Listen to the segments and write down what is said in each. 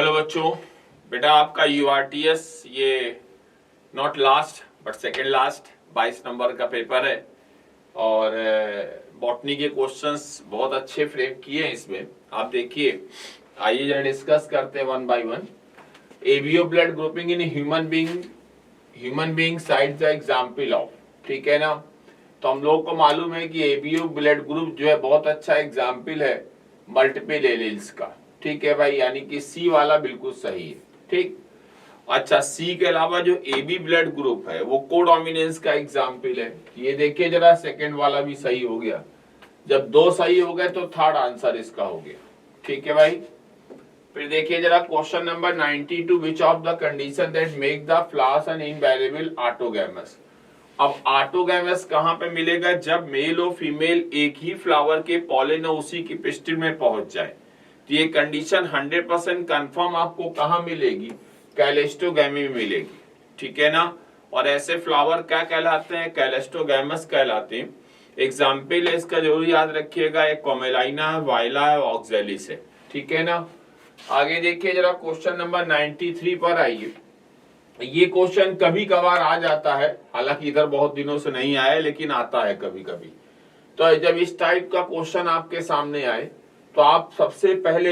Hello बच्चों, बेटा आपका URTS ये not last but second last 22 number का पेपर है और बॉटनी के क्वेश्चंस बहुत अच्छे फ्रेम किए हैं इसमें। आप देखिए, आइए जरा डिस्कस करते हैं one by one. ABO blood grouping in human being side the example of, ठीक है ना। तो हम लोग को मालूम है कि एबीओ ब्लड ग्रुप जो है बहुत अच्छा एग्जाम्पल है मल्टीपल एलील्स का, ठीक है भाई, यानी कि सी वाला बिल्कुल सही है। ठीक, अच्छा, सी के अलावा जो एबी ब्लड ग्रुप है वो कोडोमिनेंस का एग्जाम्पल है। ये देखिए जरा, सेकंड वाला भी सही हो गया। जब दो सही हो गए तो थर्ड आंसर इसका हो गया, ठीक है भाई। फिर देखिए जरा question number 92, which of the condition that make the flowers an invariable autogamous. अब ऑटोगैमस कहाँ पे मिलेगा? जब मेल और फीमेल एक ही फ्लावर के पॉलन और उसी की पिस्टिल में पहुंच जाए। तो ये कंडीशन 100% कंफर्म आपको कहाँ मिलेगी? कैलेस्टोगैमी में मिलेगी, ठीक है ना। और ऐसे फ्लावर क्या कहलाते हैं? कैलेस्टोगैमस कहलाते हैं। एग्जाम्पल है इसका, जरूर याद रखिएगा, एक कोमेलाइना है, वाइला है, ऑक्जेलिस है, ठीक है ना। आगे देखिए जरा क्वेश्चन नंबर 93 पर आइए। ये क्वेश्चन कभी कभार आ जाता है, हालांकि इधर बहुत दिनों से नहीं आया लेकिन आता है कभी कभी। तो जब इस टाइप का क्वेश्चन आपके सामने आए तो आप सबसे पहले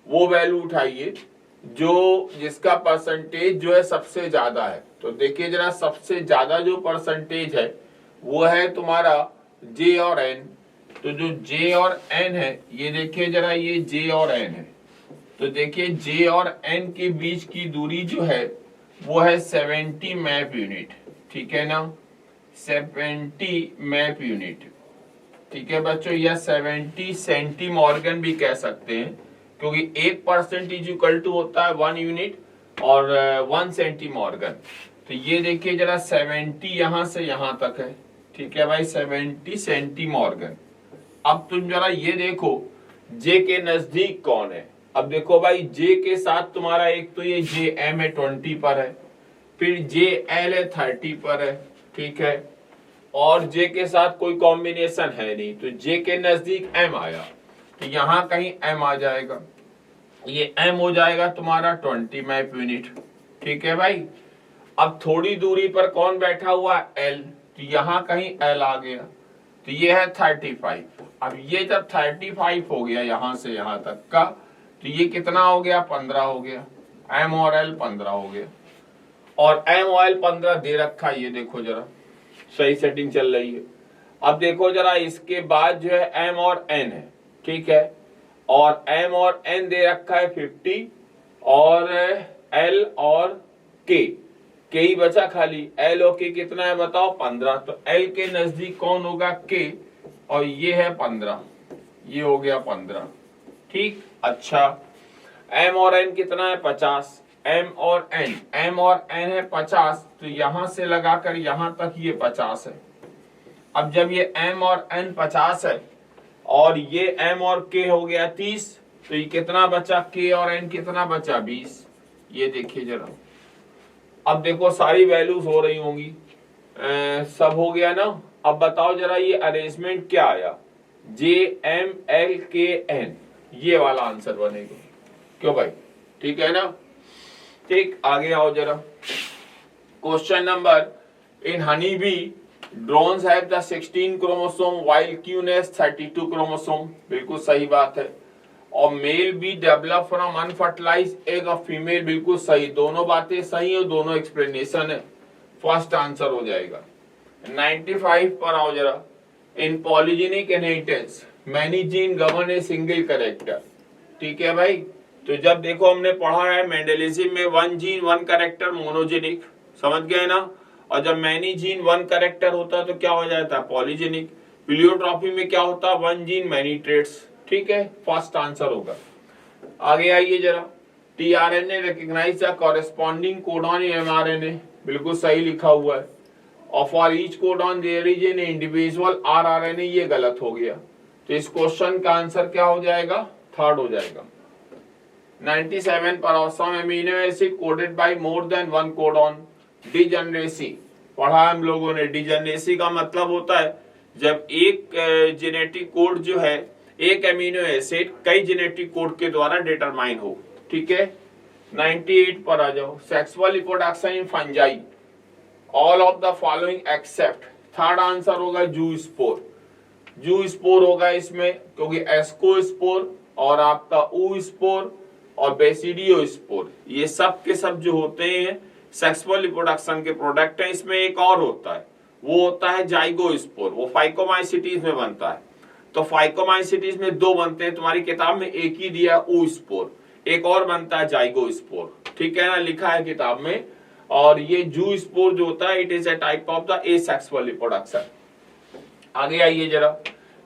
वो वैल्यू उठाइए जिसका परसेंटेज जो है सबसे ज्यादा है। तो देखिए जरा, सबसे ज्यादा जो परसेंटेज है वो है तुम्हारा जे और एन। तो जो जे और एन है, ये देखिए जरा, ये जे और एन है। तो देखिए जे और एन के बीच की दूरी जो है वो है 70 मैप यूनिट, ठीक है ना, 70 मैप यूनिट, ठीक है बच्चों, या 70 सेंटीमॉर्गन भी कह सकते हैं, क्योंकि 1% इज इक्वल टू होता है 1 यूनिट और 1 सेंटीमॉर्गन। तो ये देखिए जरा, 70 यहां से यहां तक है, ठीक है भाई, 70 सेंटीमॉर्गन। अब तुम जरा ये देखो, जे के नजदीक कौन है। अब देखो भाई, जे के साथ तुम्हारा एक तो ये जे एम है 20 पर है, फिर जे एल है 30 पर है, ठीक है, और जे के साथ कोई कॉम्बिनेशन है नहीं। तो जे के नजदीक एम आया, तो यहां कहीं एम आ जाएगा, ये एम हो जाएगा तुम्हारा 20 मैप यूनिट, ठीक है भाई। अब थोड़ी दूरी पर कौन बैठा हुआ? एल, तो यहां कहीं एल आ गया, तो ये है 35। अब ये जब 35 हो गया यहां से यहां तक का, तो ये कितना हो गया? 15 हो गया। एम और एल 15 हो गया, और एम और एल 15 दे रखा, ये देखो जरा, सही सेटिंग चल रही है। अब देखो जरा, इसके बाद जो है एम और एन है, ठीक है, और एम और एन दे रखा है 50, और एल और के ही बचा खाली। एल और के कितना है बताओ? 15। तो एल के नजदीक कौन होगा? के, और ये है 15, ये हो गया 15, ठीक। अच्छा, एम और एन कितना है? 50। एम और एन है 50, तो यहां से लगाकर यहां तक ये 50 है। अब जब ये एम और एन 50 है और ये एम और के हो गया 30, तो ये कितना बचा? के और एन कितना बचा? 20। ये देखिए जरा, अब देखो सारी वैल्यूज हो रही होंगी, सब हो गया ना। अब बताओ जरा, ये अरेंजमेंट क्या आया? जे एम एल के एन, ये वाला आंसर बनेगा, क्यों भाई, ठीक है ना। ठीक, आगे आओ जरा। Question number, in honey bee drones have the 16 chromosome while queen has 32 chromosome, बिल्कुल सही बात है। और male bee develop from unfertilised egg of female, बिल्कुल सही। दोनों बातें सही है, दोनों एक्सप्लेनेशन है, फर्स्ट आंसर हो जाएगा। 95 पर आओ जरा। In polygenic inheritance many gene govern a single character, ठीक है भाई। तो जब देखो हमने पढ़ा है मेंडेलिज्म में 1 जीन 1 कैरेक्टर मोनोजेनिक, समझ गए ना। और जब मैनी जीन 1 कैरेक्टर होता तो क्या हो जाता है? पॉलीजेनिक। प्लियोट्रॉपी में क्या होता? 1 जीन मैनी ट्रेट्स, ठीक है, फर्स्ट आंसर होगा। आगे आइए जरा। TRNA recognise the corresponding codon in mRNA, बिल्कुल सही लिखा हुआ है। और for each codon there is an individual rRNA, ये गलत हो गया। तो इस क्वेश्चन का आंसर क्या हो जाएगा? थर्ड हो जाएगा। 97 पर some amino acid coded by more than 1 codon, degeneracy पढ़ा हम लोगों ने। डिजेनरेसी का मतलब होता है जब एक जेनेटिक कोड जो है, एक अमीनो एसिड कई जेनेटिक कोड के द्वारा डिटरमाइन हो, ठीक है। 98 पर आ जाओ, sexual reproduction in fungi, all of the following except, third answer होगा जू स्पोर। जू स्पोर होगा इसमें, क्योंकि एस्को स्पोर और आपका ऊ स्पोर और बेसिडियो स्पोर, ये सब के सब जो होते हैं सेक्सुअल रिप्रोडक्शन के प्रोडक्ट हैं। इसमें एक और होता है, वो होता है जाइगो स्पोर, वो फाइकोमाइसिटीज में बनता है। तो फाइकोमाइसिटीज में दो बनते हैं, तुम्हारी किताब में एक ही दिया ऊ स्पोर, एक और बनता है जाइगो स्पोर, ठीक है ना, लिखा है किताब में। और ये जू स्पोर जो होता है, it is a type of the asexual reproduction. आगे आइए जरा,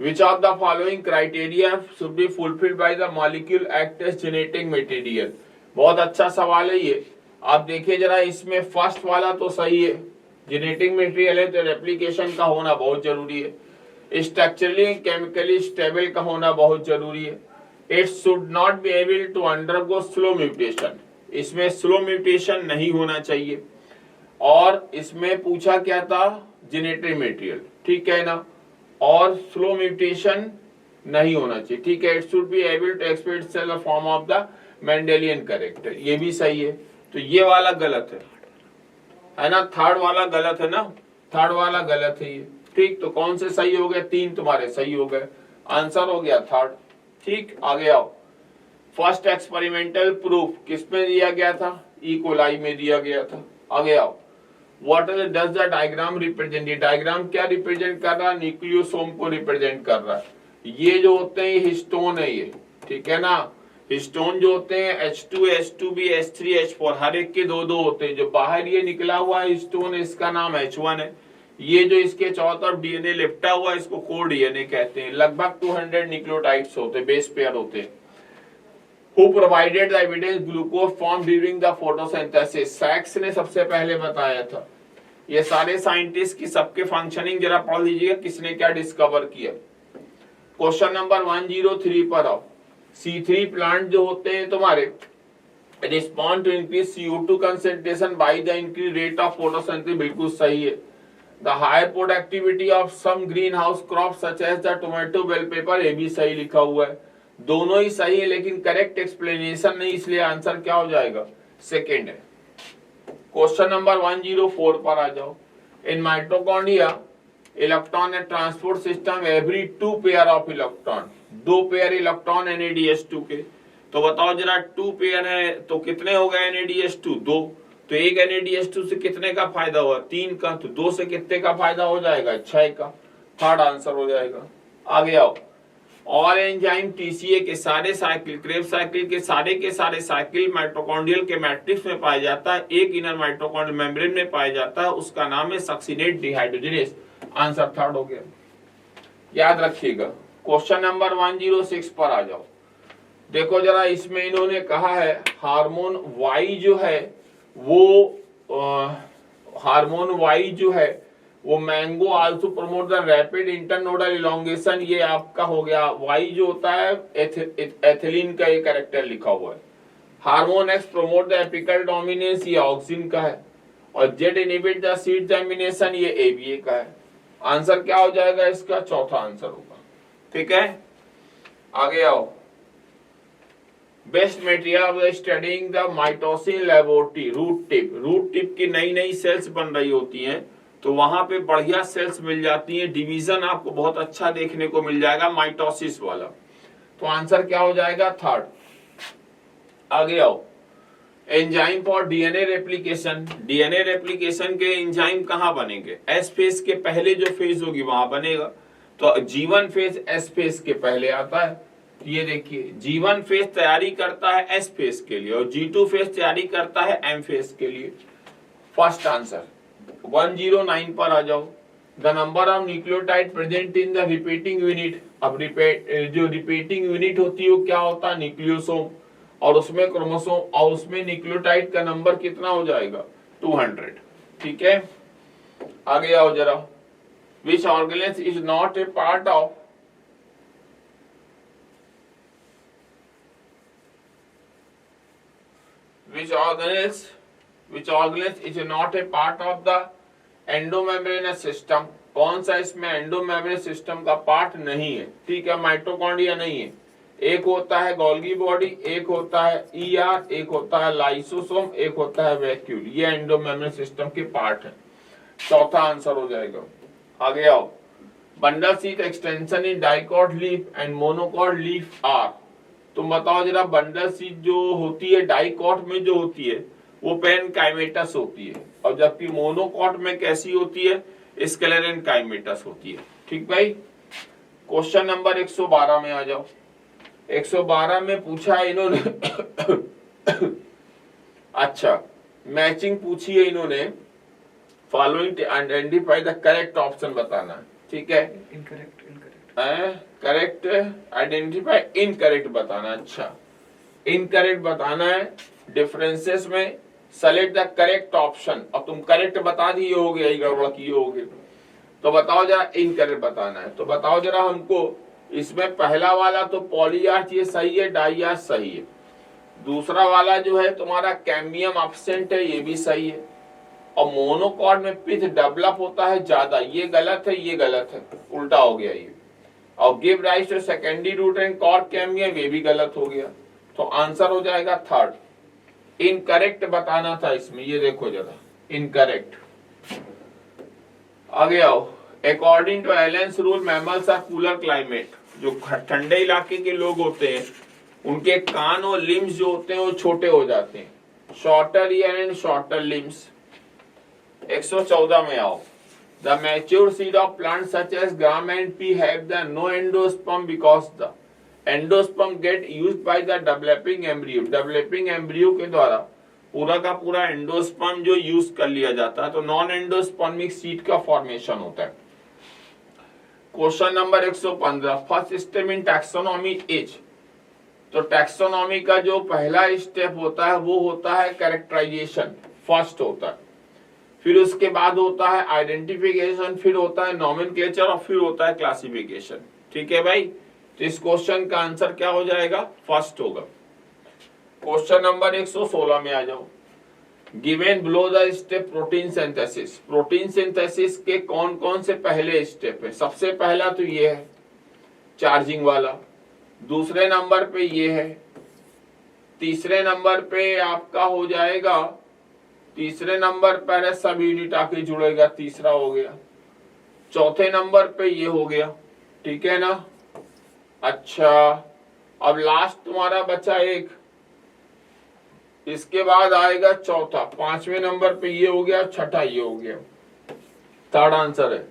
which of the following criteria should be fulfilled by the molecule act as genetic material. बहुत अच्छा सवाल है ये। आप देखिए जरा, इसमें फर्स्ट वाला तो सही है, जेनेटिक मटेरियल है तो रेप्लिकेशन का होना बहुत जरूरी है, स्ट्रक्चरली केमिकली स्टेबल का होना बहुत जरूरी है, it should not be able to undergo slow mutation, इसमें स्लो म्यूटेशन नहीं होना चाहिए, और इसमें पूछा क्या था, जेनेटिक मटेरियल, ठीक है ना, और स्लो म्यूटेशन नहीं होना चाहिए, ठीक है। It should be able to express the form of the Mendelian character, ये भी सही है। तो ये वाला गलत है ना, थर्ड वाला गलत है ना, थर्ड वाला गलत है ये, ठीक। तो कौन से सही हो गए, तीन तुम्हारे सही हो गए, आंसर हो गया थर्ड, ठीक। आगे आओ, फर्स्ट एक्सपेरिमेंटल प्रूफ किसमें दिया गया था, ई कोलाई में दिया गया था। आगे आओ, what does the diagram represent, ये डायग्राम क्या रिप्रेजेंट कर रहा है, न्यूक्लियोसोम को रिप्रेजेंट कर रहा है। ये जो होते हैं हिस्टोन है ये, ठीक है ना, हिस्टोन जो होते हैं H2 H2B H3 H4, हर एक के दो दो होते हैं। जो बाहर ये निकला हुआ है हिस्टोन, इसका नाम H1 है। ये जो इसके चारों तरफ डीएनए लिपटा हुआ है, इसको कोर डीएनए कहते हैं। लगभग 200 न्यूक्लियोटाइड्स होते हैं, बेस पेयर होते हैं। Who provided the evidence glucose formed during the photosynthesis? सैक्स ने सबसे पहले बताया था। ये सारे साइंटिस्ट की सबके फंक्शनिंग जरा पढ़ लीजिएगा, किसने क्या डिस्कवर किया। क्वेश्चन नंबर 103 पर आओ, C3 प्लांट जो होते हैं तुम्हारे, respond to increase CO2 concentration by the increase rate of photosynthesis, बिल्कुल सही है। The higher productivity of some greenhouse crop such as the tomato, bell pepper, ये भी सही लिखा हुआ है। दोनों ही सही है, लेकिन करेक्ट एक्सप्लेनेशन नहीं, इसलिए आंसर क्या हो जाएगा, सेकेंड है। क्वेश्चन नंबर 104 पर आ जाओ, in mitochondria electron and transport system every 2 pair of electron, 2 pair electron NADH2 के। तो बताओ जरा, 2 पेयर है तो कितने हो गए NADH2, 2। तो एक NADH2 से कितने का फायदा हुआ, 3 का। तो 2 से कितने का फायदा हो जाएगा, 6 का। थर्ड आंसर हो जाएगा। आगे आओ, और एंजाइम TCA के सारे साइकिल, क्रेब्स साइकिल के सारे साइकिल माइटोकॉन्ड्रियल के मैट्रिक्स में पाया जाता है, एक इनर माइटोकॉन्ड्रियल मेम्ब्रेन में पाया जाता है, उसका नाम है सक्सिनेट डिहाइड्रोजनेस। आंसर थर्ड हो गया, याद रखिएगा। क्वेश्चन नंबर 106 पर आ जाओ, देखो जरा, इसमें इन्होंने कहा है हार्मोन वाई जो है वो हार्मोन वाई जो है वो mango also promote the rapid internodal elongation, ये आपका हो गया। वाई जो होता है एथिलीन का ये कैरेक्टर लिखा हुआ है। Hormone x promote the apical dominance, ये ऑक्सिन का है। और Z inhibit the seed germination, ये ABA का है। आंसर क्या हो जाएगा इसका, चौथा आंसर होगा, ठीक है। आगे आओ, best material of studying the mitosis laboratory, root tip की नई नई सेल्स बन रही होती हैं, तो वहां पे बढ़िया सेल्स मिल जाती हैं, डिवीजन आपको बहुत अच्छा देखने को मिल जाएगा माइटोसिस वाला। तो आंसर क्या हो जाएगा, थर्ड। आगे आओ, enzyme for DNA replication, DNA replication के एंजाइम कहां बनेंगे, S फेज के पहले जो फेज होगी वहां बनेगा। तो G1 फेज S फेज के पहले आता है। ये देखिए, G1 फेज तैयारी करता है S फेज के लिए, और G2 फेज तैयारी करता है M फेज के लिए। First answer. 109 पर आ जाओ, the number of nucleotide present in the repeating unit. अब जो रिपीटिंग यूनिट होती है वो क्या होता है, न्यूक्लियोसोम, और उसमें क्रोमोसोम, और उसमें न्यूक्लियोटाइड का नंबर कितना हो जाएगा, 200, ठीक है। आगे आओ जरा, विच organelle is not a part of, which organelles is not a part of the endomembranous system, कौन सा इसमें एंडोमेम्ब्रेन सिस्टम का पार्ट नहीं है, ठीक है। माइटोकॉन्ड्रिया नहीं है, एक होता है गोल्गी बॉडी, एक होता है ईआर, एक होता है लाइसोसोम, एक होता है वैक्यूल। ये एंडो मेम्ब्रेन सिस्टम के पार्ट है। चौथा आंसर हो जाएगा। आगे आओ, bundle sheath extension in dicot leaf and monocot leaf are. तुम बताओ जरा, बंडल शीथ जो होती है डाइकॉट में जो होती है वो पेनकाइमेटस होती है, और जबकि मोनोकॉट में कैसी होती है, स्क्लेरेनकाइमेटस होती है। ठीक भाई। क्वेश्चन नंबर 112 में आ जाओ। 112 में पूछा है इन्होंने अच्छा, मैचिंग पूछी है इन्होंने। Following identify the correct option बताना है। ठीक है, करेक्ट आइडेंटिफाई, इनकरेक्ट बताना। अच्छा, इनकरेक्ट बताना है। डिफरेंसेस में सेलेक्ट द करेक्ट ऑप्शन। अब तुम करेक्ट बता दिए होगे, यही गड़बड़ किए होगे, तो बताओ जरा इनकरेक्ट बताना है। तो बताओ जरा हमको, इसमें पहला वाला तो पॉलीआर्च ये सही है, डाइआर्च सही है। दूसरा वाला जो है तुम्हारा कैम्बियम एब्सेंट है, ये भी सही है। और मोनोकॉट में पिथ डेवलप होता है ज्यादा, ये गलत है, ये गलत है, उल्टा हो गया ये। और give rise to secondary root and cord cambium, ये भी गलत हो गया। तो आंसर हो जाएगा थर्ड। इनकरेक्ट बताना था इसमें, ये देखो जरा, इनकरेक्ट। आगे आओ, according to Allen's rule mammals are cooler climate. जो ठंडे इलाके के लोग होते हैं उनके कान और लिम्स जो होते हैं वो छोटे हो जाते हैं, shorter ear and shorter limbs. 114 में आओ, the mature seed of plant such as gram and pea have the no endosperm because the endosperm get used by the developing embryo. Developing embryo के द्वारा पूरा का पूरा एंडोस्पर्म जो use कर लिया जाता है, तो नॉन एंडोस्पर्मिक सीड का फॉर्मेशन होता है। Question number 115, first step in taxonomy is. तो टैक्सोनॉमी का जो पहला स्टेप होता है वो होता है कैरेक्टराइजेशन, फर्स्ट होता है। फिर उसके बाद होता है आइडेंटिफिकेशन, फिर होता है नॉमेनक्लेचर और फिर होता है क्लासिफिकेशन। ठीक है भाई, तो इस क्वेश्चन का आंसर क्या हो जाएगा, फर्स्ट होगा। क्वेश्चन नंबर 116 में आ जाओ, given below the step protein synthesis. Protein synthesis के कौन कौन से पहले स्टेप है। सबसे पहला तो ये है चार्जिंग वाला, दूसरे नंबर पे ये है, तीसरे नंबर पे आपका हो जाएगा, तीसरे नंबर पर सब यूनिट आके जुड़ेगा, तीसरा हो गया। चौथे नंबर पे ये हो गया, ठीक है ना। अच्छा, अब लास्ट तुम्हारा बचा एक, इसके बाद आएगा चौथा, पांचवें नंबर पे ये हो गया, छठा ये हो गया, थर्ड आंसर है।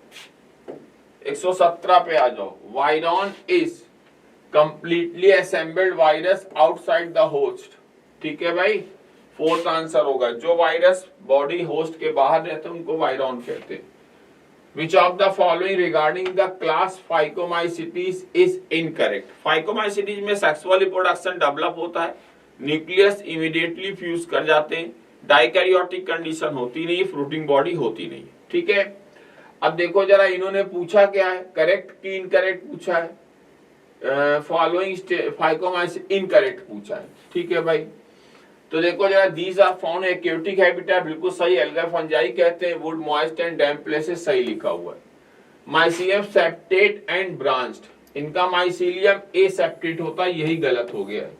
117 पे आ जाओ, virion is completely assembled virus outside the host. ठीक है भाई, फोर्थ आंसर होगा। जो वायरस बॉडी होस्ट के बाहर रहते हैं उनको वायरॉन कहते हैं। Which of the following regarding the class Phycomycetes is incorrect? Phycomycetes में सेक्सुअल रिप्रोडक्शन डेवलप होता है, न्यूक्लियस इमीडिएटली फ्यूज कर जाते हैं, डाइकैरियोटिक कंडीशन होती नहीं, फ्रूटिंग बॉडी होती नहीं। ठीक है, अब देखो जरा इन्होंने पूछा क्या है, करेक्ट की इनकरेक्ट पूछा है। फॉलोइंग फाइकोमाइसिस इनकरेक्ट पूछा है। ठीक है भाई, तो देखो जरा, these are found aquatic habitat, बिल्कुल सही। एल्गा फंजाई कहते हैं, wood moist and damp places, सही लिखा हुआ है। माइसिलियम सेप्टेट एंड ब्रांच्ड, इनका माइसिलियम ए सेप्टेट होता है, यही गलत हो गया है।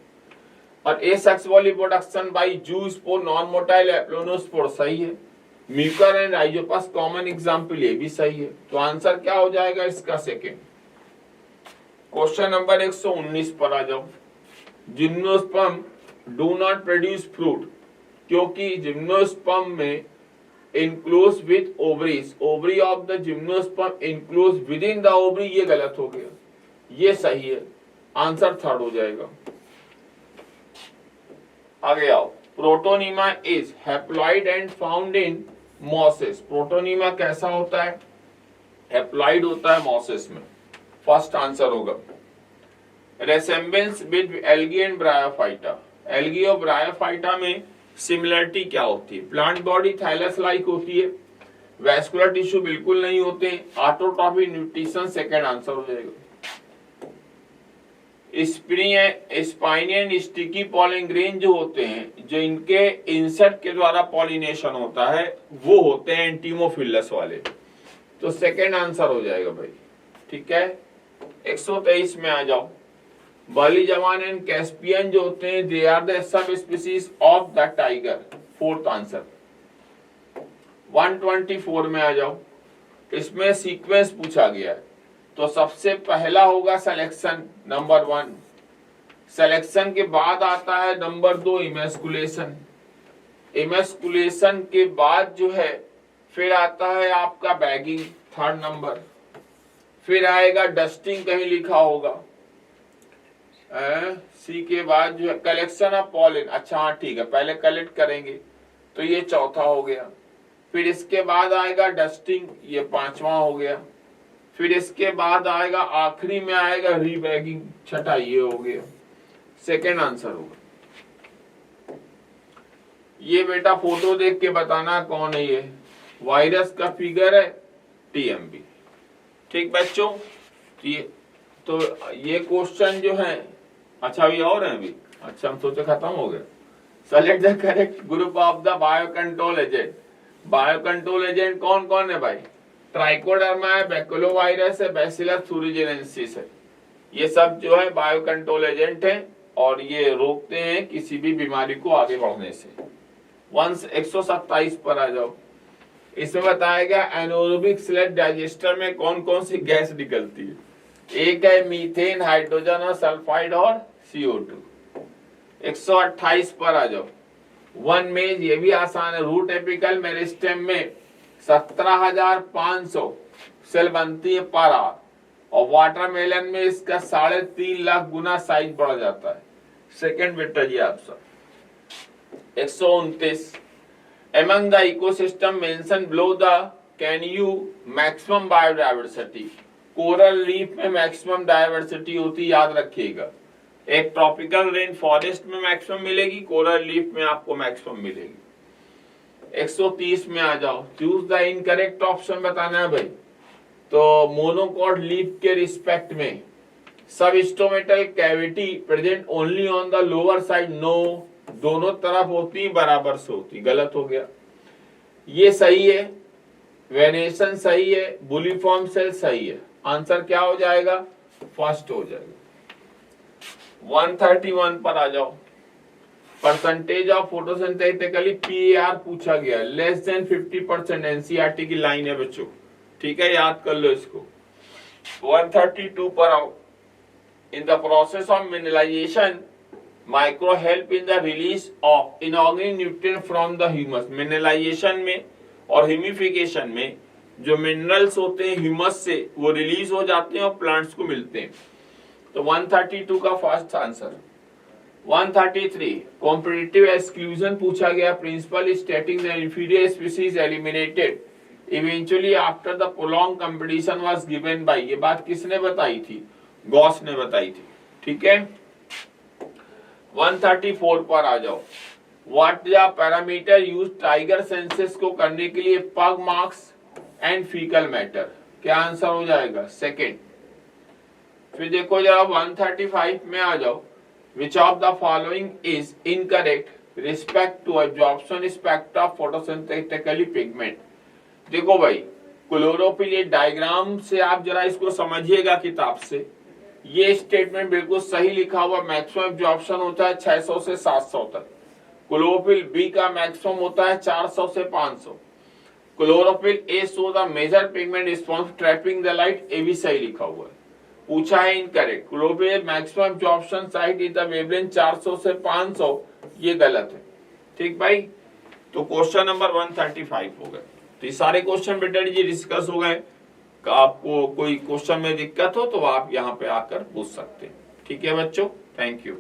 और asexual reproduction by zoospore non motile aplanospore, सही है। Mucor and Rhizopus common example, ये भी सही है। तो आंसर क्या हो जाएगा इसका, सेकेंड। क्वेश्चन नंबर 119 पर आ जाओ, gymnosperm do not produce fruit, क्योंकि जिम्नोस्पर्म में enclose with ovaries, ovary of the gymnosperm enclose with in the ovary, ये गलत हो गया, ये सही है। आंसर थर्ड हो जाएगा। आगे आओ, protonema is haploid and found in mosses. Protonema कैसा होता है, हैप्लॉइड होता है मॉसेस में, फर्स्ट आंसर होगा। Resemblance with algae and Bryophyta, algae और ब्रायोफाइटा में सिमिलरिटी क्या होती है, प्लांट बॉडी थैलस लाइक होती है, वैस्कुलर टिश्यू बिल्कुल नहीं होते, ऑटोट्रॉफी न्यूट्रिशन, सेकंड आंसर हो जाएगा। Spiny and sticky pollen grain जो होते हैं, जो इनके इंसेक्ट के द्वारा पॉलिनेशन होता है, वो होते हैं एंटीमोफिलस वाले, तो सेकंड आंसर हो जाएगा भाई। ठीक है, 123 में आ जाओ, बर्ली जवान एंड कैस्पियन जो होते हैं they are the subspecies of the tiger. Fourth answer. 124 में आ जाओ, इसमें सीक्वेंस पूछा गया है, तो सबसे पहला होगा सिलेक्शन नंबर 1, सिलेक्शन के बाद आता है नंबर 2 इमेस्कुलेशन, इमेस्कुलेशन के बाद जो है फिर आता है आपका बैगिंग थर्ड नंबर, फिर आएगा डस्टिंग कहीं लिखा होगा, सी के बाद जो है कलेक्शन ऑफ पॉलिन, अच्छा हाँ ठीक है पहले कलेक्ट करेंगे तो ये चौथा हो गया, फिर इसके बाद आएगा डस्टिंग ये पांचवा हो गया, फिर इसके बाद आएगा आखिरी में आएगा रीबैगिंग छठा ये हो गया, सेकेंड आंसर होगा। ये बेटा फोटो देख के बताना कौन है, ये वायरस का फिगर है टीएमबी। ठीक बच्चों, तो ये क्वेश्चन जो है, अच्छा अभी और है अभी, अच्छा हम सोचे खत्म हो गया। Select the correct group of the bio control agent. Bio control agent कौन कौन है भाई? ट्राइकोडर्मा है, बैकुलोवायरस है, बैसिलस thuringiensis है, ये सब जो है बायो कंट्रोल एजेंट है और ये रोकते हैं किसी भी बीमारी को आगे बढ़ने से। 127 पर आ जाओ, इसमें बताया गया एनारोबिक स्लेट डाइजेस्टर में कौन कौन सी गैस निकलती है। एक है मीथेन, हाइड्रोजन और सल्फाइड और CO2। 128 पर आ जाओ, वन में ये भी आसान है, रूट एपिकल मेरिस्टेम में 17,500 सेल बनती है पर आवर और वाटरमेलन में इसका 3.5 लाख गुना साइज बढ़ जाता है। सेकेंड बेटा जी आप सब। 129 among the ecosystem mentioned below the can you maximum biodiversity। Coral reef में मैक्सिमम डायवर्सिटी होती, याद रखिएगा। एक ट्रॉपिकल रेन फॉरेस्ट में मैक्सिमम मिलेगी, कोरल रीफ में आपको मैक्सिमम मिलेगी। 130 में आ जाओ, चूज द इनकरेक्ट ऑप्शन बताना है भाई। तो मोनोकॉट लीफ के रिस्पेक्ट में substomatal cavity present only on the lower side, no, दोनों तरफ होती बराबर से होती, गलत हो गया। ये सही है, वेनेशन सही है, बुलीफॉर्म सेल सही है, आंसर क्या हो जाएगा? फर्स्ट हो जाएगा। 131 पर आ जाओ, परसेंटेज ऑफ फोटोसिंथेटिकली PAR पूछा गया, लेस देन 50%, एनसीईआरटी की लाइन है बच्चों, ठीक है याद कर लो इसको। 132 पर आओ, in the process of mineralisation micro help in the release of inorganic nutrient from the humus. Mineralisation में और ह्यूमिफिकेशन में जो मिनरल्स होते हैं ह्यूमस से वो रिलीज हो जाते हैं और प्लांट्स को मिलते हैं। तो 132 का फर्स्ट आंसर। 133 कॉम्पिटिटिव एक्सक्लूजन पूछा गया, principle stating the inferior species eliminated eventually after the prolong competition was given by. ये बात किसने बताई थी? गॉस ने बताई थी, ठीक है। 134 पर आ जाओ, what the parameter use tiger census को करने के लिए? पग मार्क्स एंड फीकल मैटर, क्या आंसर हो जाएगा? सेकेंड। फिर देखो जरा 135 में आ जाओ, which of the following is incorrect respect to absorption spectrum of photosynthetically pigment. देखो भाई क्लोरोफिल, ये डायग्राम से आप जरा इसको समझिएगा किताब से, ये स्टेटमेंट बिल्कुल सही लिखा हुआ, मैक्सिमम एब्जॉर्प्शन होता है 600 से 700 तक, क्लोरोफिल बी का मैक्सिमम होता है 400 से 500, chlorophyll a show the major pigment responsible trapping the light, A भी सही लिखा हुआ है। पूछा है incorrect, chlorophyll maximum absorption site is the wavelength 400 से 500, ये गलत है, ठीक भाई। तो क्वेश्चन नंबर 135 हो गए। तो ये सारे क्वेश्चन बेटा जी डिस्कस हो गए। आपको कोई क्वेश्चन में दिक्कत हो तो आप यहाँ पे आकर पूछ सकते हैं, ठीक है बच्चों, थैंक यू।